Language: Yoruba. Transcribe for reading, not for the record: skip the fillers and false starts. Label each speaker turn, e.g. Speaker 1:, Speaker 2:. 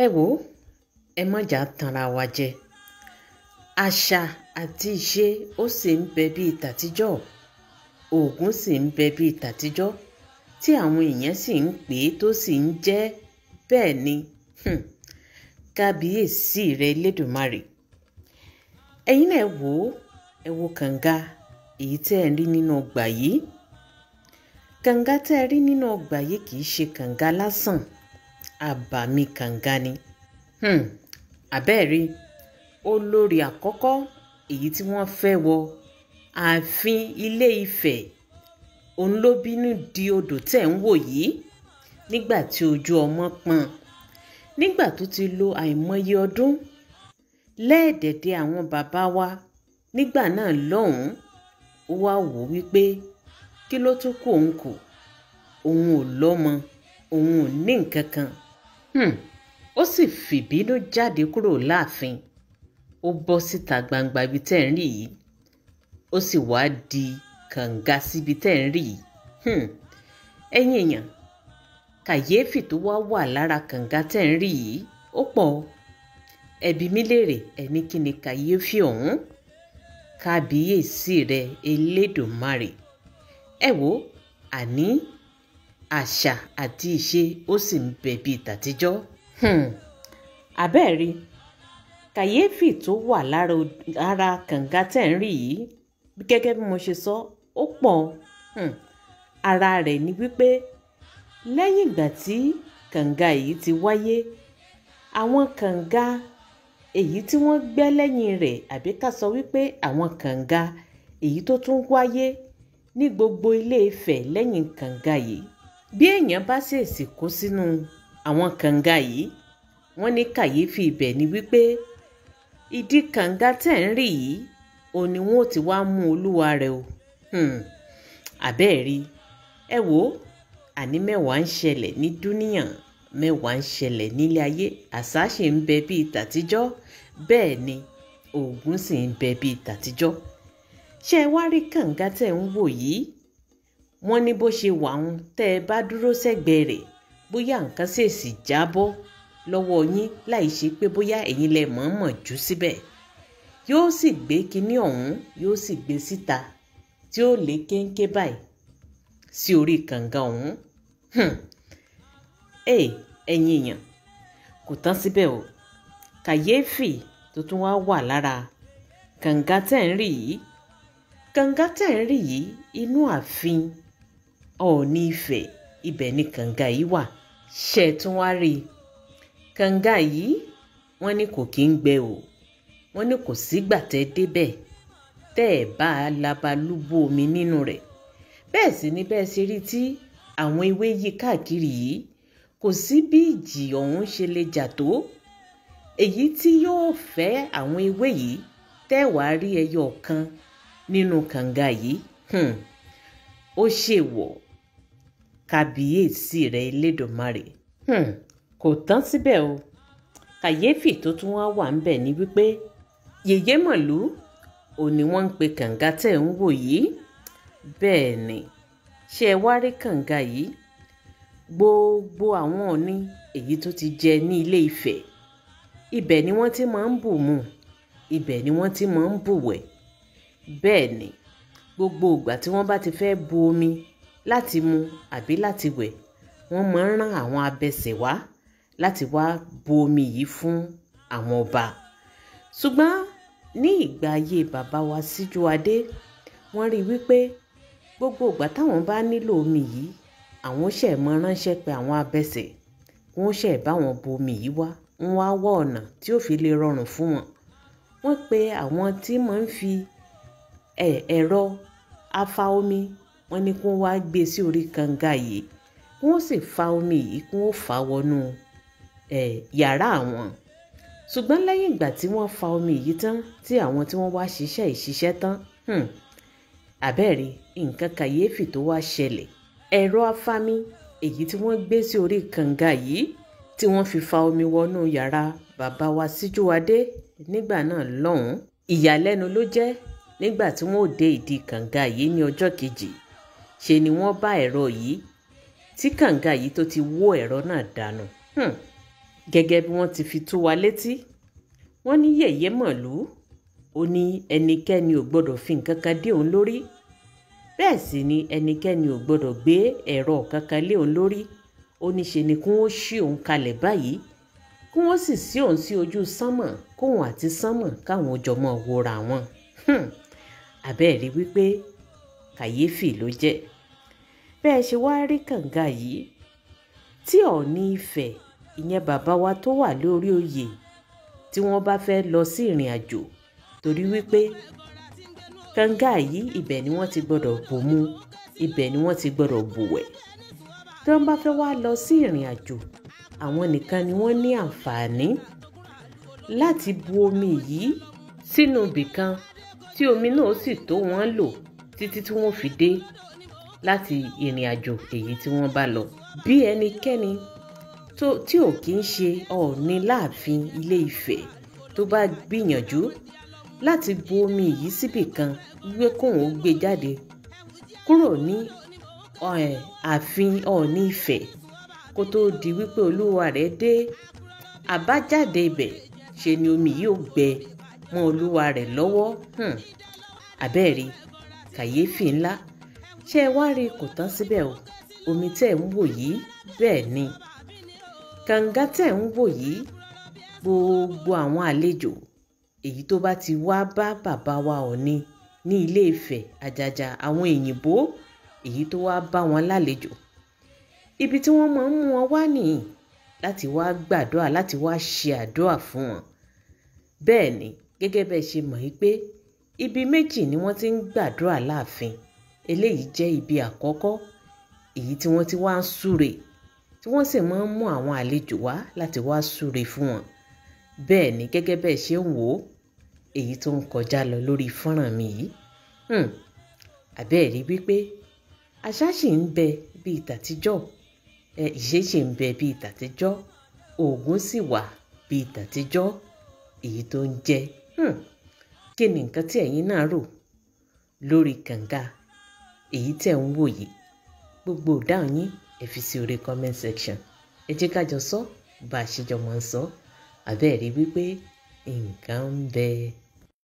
Speaker 1: ẹ wò ó, ẹ má jà tanra wa jẹ. Àṣà àti ìṣe ó sì ń bẹ bíi tàtijọ́, Ògún sì ń bẹ bíi tàtijọ́ tí àwọn èèyàn sì ń pè é tó sì ń jẹ́ bẹ́ẹ̀ ni. Kábíyèsí rẹ Elédùmarè. Ẹ̀yin náà wò ó, ẹ wo kànga èyí tẹ́ ẹ rí nínú ọgbà yìí. Kànga tẹ́ ẹ rí nínú ọgbà yìí kì í ṣe kànga lásán, àbàmì kànga ni. Àbẹ́ẹ̀rí olórí àkọ́kọ́ èyí tí wọ́n fẹ́ wọ ààfin Ilé Ifẹ̀, òun ló bínú di odò tẹ́ ń wò yìí nígbà tí ojú ọmọ pọ́n, nígbà tó ti lo àìmọye ọdún lẹ́ẹ̀dẹ̀dẹ̀ àwọn bàbá wa nígbà náà lọ́hùn-ún. Ó wá wò wípé kí ló tún kù òun kù, òun ò lọ́mọ, òun ò ní nǹkan kan. Ó sì fìbínú jáde kúrò láàfin, ó bọ́ síta gbangba ibi tẹ́ ń rí yìí, ó sì wá di kànga síbi tẹ́ ń rí yìí. Ẹ̀yin èèyàn, kàyéfì tó wá wà lára kànga tẹ́ ń rí yìí ó pọ̀. Ẹ bi mí léèrè, ẹ ní kí ni kàyéfì ọ̀hún? Kábíyèsí rẹ Elédùmarè. Ẹ wò ó, àní àṣà àti ìṣe ó sì ń bẹ bíi tàtijọ́. Àbẹ́ẹ̀rí kàyéfì tó wà lára kànga tẹ́ ń rí yìí, gẹ́gẹ́ bí mo ṣe sọ, ó pọ̀. Ara rẹ̀ ni wípé lẹ́yìn ìgbà tí kànga yìí ti wáyé, àwọn kànga èyí tí wọ́n gbẹ́ lẹ́yìn rẹ̀, àbí ká sọ wípé àwọn kànga èyí tó tún wáyé ní gbogbo Ilé Ifẹ̀ lẹ́yìn kànga yìí, bí èèyàn bá ṣèèṣì kó sínú àwọn kànga yìí, wọ́n ní kàyéfì ibẹ̀ ni wípé ìdí kànga tẹ́ ń rí yìí òun ni wọ́n ti wá mú olúwa rẹ̀ o. Àbẹ́ẹ̀rí, ẹ wò ó, àní mẹ́wàá ń ṣẹlẹ̀ ní dúníyàn, mẹ́wàá ń ṣẹlẹ̀ nílé ayé. Àṣà ṣì ń bẹ bíi tàtijọ́, bẹ́ẹ̀ ni Ògún sì ń bẹ bíi tàtijọ́. Ṣé ẹ wá rí kànga tẹ́ ń wò yìí? Wọ́n ní bó ṣe wà ń tẹ́ ẹ bá dúró sẹ́gbẹ̀ẹ́ rẹ̀, bóyá nǹkan ṣèèṣì jábọ́ lọ́wọ́ yín láì ṣe pé bóyá ẹ̀yin lẹ mọ̀ọ́mọ̀ jù síbẹ̀, yóò sì gbé kinní ọ̀hún, yóò sì gbé síta tí ó lé kéńké báyìí sí orí kànga ọ̀hún. Ẹ̀yin èèyàn, kò tán síbẹ̀ o. Kàyéfì tó tún wá wà lára kànga tẹ́ ń rí yìí, kànga tẹ́ ń rí yìí inú ààfin Ọọ̀ni Ifẹ̀, ibẹ̀ ni kànga yìí wà. Ṣé ẹ tún wá rí i? Kànga yìí wọ́n ní kò kí ń gbẹ o. Wọ́n ní kò sígbà tẹ́ débẹ̀ tẹ́ ẹ̀ bá labalúbú omi nínú rẹ̀. Bẹ́ẹ̀ sì ni bẹ́ẹ̀ ṣe rí tí àwọn ewé yí káàkiri yìí, kò sí bí ìjì ọ̀hún ṣe lè jà tó, èyí tí yóò fẹ́ àwọn ewé yìí tẹ́ wàá rí ẹyọ kan nínú kànga yìí. Ó ṣèwọ̀. Kábíyèsí rẹ Elédùmarè. Kò tán síbẹ̀ o. Kàyéfì tó tún wá wà ń bẹ̀ ni wípé yèyé mọ̀lú òun ni wọ́n ń pe kànga tẹ́ ń wò yìí. Bẹ́ẹ̀ ni, ṣé ẹ wá rí kànga yìí? Gbogbo àwọn Ọọ̀ni èyí tó ti jẹ ní Ilé Ifẹ̀, ibẹ̀ ni wọ́n ti máa ń bù mu, ibẹ̀ ni wọ́n ti máa ń bù wẹ̀. Bẹ́ẹ̀ ni, gbogbo ìgbà tí wọ́n bá ti fẹ́ bu omi láti mu àbí láti wẹ̀, wọ́n máa ń rán àwọn abẹsẹ̀ wá láti wá bu omi yìí fún àwọn ọba. Ṣùgbọ́n ní ìgbà ayé bàbá wa Síjúwadé, wọ́n rí wípé gbogbo ìgbà táwọn bá nílò omi yìí, àwọn ṣẹ̀ mọ́ ránṣẹ́ pé àwọn abẹsẹ̀ wọ́n ṣẹ̀ bá wọn bu omi yìí wá, wọ́n wá wá ọ̀nà tí ó fi lè rọrùn fún wọn. Wọ́n pe àwọn tí máa ń fi ẹ̀rọ afa omi, wọ́n ní kí wọ́n wá gbé sí orí kànga yìí, wọ́n sì fa omi yìí kí wọ́n fà wọnú yàrá àwọn. Ṣùgbọ́n lẹ́yìn ìgbà tí wọ́n fa omi yìí tán, tí àwọn tí wọ́n wá ṣiṣẹ́ ìṣiṣẹ́ tán, àbẹ́ẹ̀rí nǹkan kàyéfì tó wá ṣẹlẹ̀. Ẹ̀rọ afámi èyí tí wọ́n gbé sí orí kànga yìí, tí wọ́n fi fa omi wọnú yàrá bàbá wa Síjúwadé nígbà náà lọ́hùn-ún, ìyàlẹ́nu ló jẹ́ nígbà tí wọ́n ò dé ìdí kànga yìí ní ọjọ́ kejì. Ṣe ni wọ́n bá ẹ̀rọ yìí tí kànga yìí tó ti wó ẹ̀rọ náà dànù. gẹ́gẹ́ bí wọ́n ti fi tó wa létí wọ́n ní Yèyé Mọ̀lú ó ní ẹnikẹ́ni ò gbọ́dọ̀ fi nǹkan kan dé òun lórí bẹ́ẹ̀ sì ni ẹnikẹ́ni ò gbọ́dọ̀ gbé ẹ̀rọ kankan lé òun lórí ó ní ṣe ni kí wọ́n ṣí òun kalẹ̀ báyìí kí wọ́n sì sí òun sí ojú sánmọ̀ kóun àti sánmọ̀ káwọn jọ mọ́ wòra wọn àbẹ́ẹ̀rí wípé kàyéfì ló jẹ́ bẹ́ẹ̀ ṣe wá rí kànga yìí tí Ọọ̀ni Ifẹ̀ ìyẹn bàbá wa tó wà lórí oyè tí wọ́n bá fẹ́ lọ sí ìrìn àjò torí wípé kànga yìí ibẹ̀ ni wọ́n ti gbọ́dọ̀ bùnmu ibẹ̀ ni wọ́n ti gbọ́dọ̀ bùwẹ̀ tí wọ́n bá fẹ́ wá lọ sí ìrìn àjò àwọn nìkan ni wọ́n ní àǹfààní láti bu omi yìí sínú ibìkan tí omi náà sì tó wọ́n lò títí tí wọ́n fi dé láti ìrìn àjò èyí tí wọ́n bá lọ bí ẹnikẹ́ni tí ò kí ń ṣe Ọọ̀ni láàfin Ilé Ifẹ̀ tó bá gbìyànjú láti bu omi yìí síbì kan wípé kóun ó gbé jáde kúrò ní ààfin Ọọ̀ni Ifẹ̀ kó tó di wípé olúwa rẹ̀ dé àbájáde ibẹ̀ ṣe ni omi yìí ò gbẹ mọ́ olúwa rẹ̀ lọ́wọ́ àbẹ́ẹ̀rí kàyéfì ńlá ṣé ẹ wá rí kò tán síbẹ̀ o omi tẹ́ ń wò yìí bẹ́ẹ̀ ni kànga tẹ́ ń wò yìí gbogbo àwọn àlejò èyí tó bá ti wá bá bàbá wa Ọọ̀ni ní Ilé Ifẹ̀ àjàjà àwọn èyìnbó èyí tó wá bá wọn lálejò ibi tí wọ́n máa ń mú wọn wá nìyí láti wá gbàdúrà láti wá ṣe àdúrà fún wọn bẹ́ẹ̀ ni gẹ́gẹ́ bẹ́ẹ̀ ṣe mọ̀ pé ibi méjì ni wọ́n ti ń gbàdúrà láàfin eléyìí jẹ́ ibi àkọ́kọ́ èyí tí wọ́n ti wá ń súre tí wọ́n sì máa ń mú àwọn àlejò wá láti wá súre fún wọn bẹ́ẹ̀ ni gẹ́gẹ́ bẹ́ẹ̀ ṣe ń wò ó èyí tó ń kọjá lọ lórí fọ́nrán mi yìí àbẹ́ẹ̀rí wípé àṣà ṣì ń bẹ bíi tàtijọ́ ìṣe ṣì ń bẹ bíi tàtijọ́ oògùn sì wà bíi tàtijọ́ èyí tó ń jẹ́ kí ni nǹkan tí ẹ̀yin náà rò lórí kànga èyí tẹ̀ ń wò yìí gbogbo ìdáhùn yín ẹ fi sí orí comment section ẹ jẹ́ ká jọ sọ bá a ṣe jọ máa ń sọ àbẹ́ẹ̀rí wípé nǹkan ń bẹ.